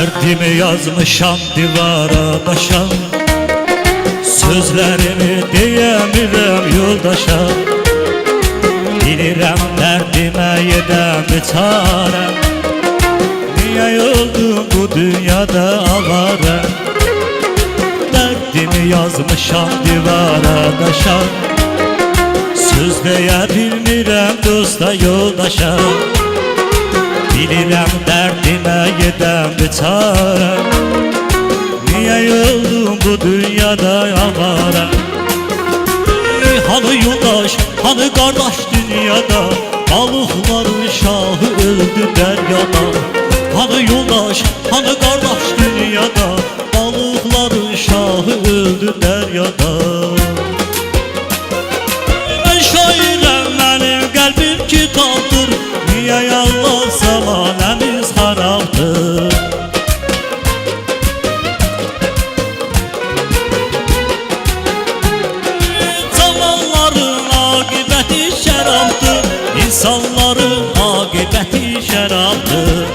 Derdimi yazmışam divara daşa, sözlerimi diyemirəm yoldaşa. Bilirəm dərdimə yedəm biçarəm, niyə oldum bu dünyada avara? Dərdimi yazmışam divara daşa, söz deyə bilmirəm dosta yoldaşa. Bilirəm dərdimə yedəm biçarəm, niyə oldum bu dünyada avara? Hanı yoldaş, hanı qardaş dünyada, balıqların şahı öldü dəryada. Hanı yoldaş, hanı qardaş dünyada, balıqların şahı öldü dəryada. Mən şairəm, mənim qəlbim kitabdır, niyə yallah zamanəmiz xarabdır? İnsanların aqibəti şərabdır.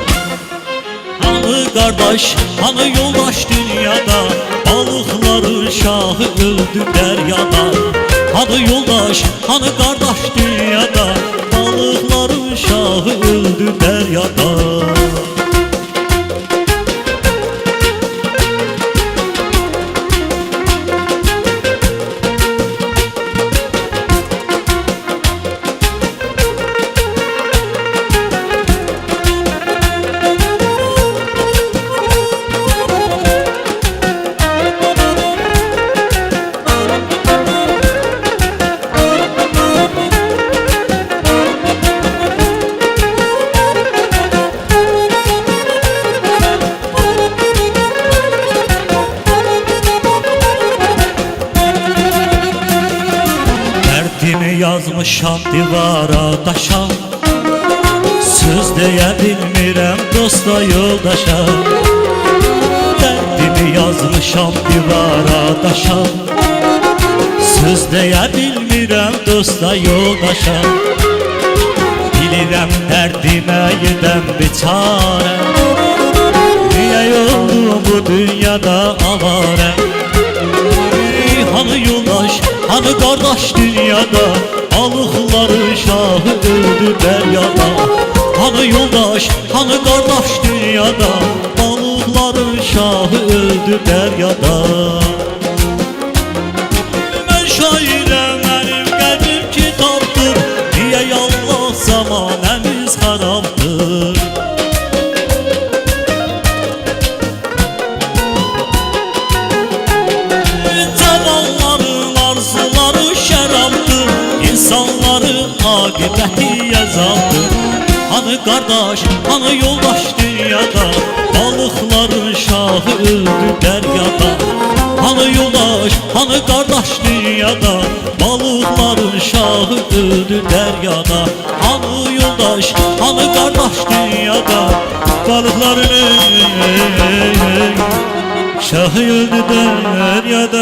Hanı qardaş, hanı yoldaş dünyada, balıqların şahı öldü dəryada. Hanı yoldaş, hanı qardaş dünyada, balıqların şahı öldü dəryada. Derdimi yazmışam divara daşa, söz deyə bilmirəm dosta yoldaşa. Derdimi yazmışam divara daşa, söz deyə bilmirəm dosta yoldaşa. Bilirəm dərdimə yedəm biçarəm, niyə oldum bu dünyada avara? Hanı yoldaş, hanı qardaş dünyada, balıqların şahı öldü dəryada. Hanı yoldaş, hanı qardaş dünyada, balıqların şahı öldü dəryada. Mən şairəm, mənim qəlbim kitabdır, niyə yallah zamanəmiz xarabdır? İnsanların aqibəti əzabdır. Hanı qardaş, hanı yoldaş dünyada, balıqların şahı öldü dəryada. Hanı yoldaş, hanı qardaş dünyada, balıqların şahı öldü dəryada. Hanı yoldaş, hanı qardaş dünyada, balıqların şahı öldü dəryada.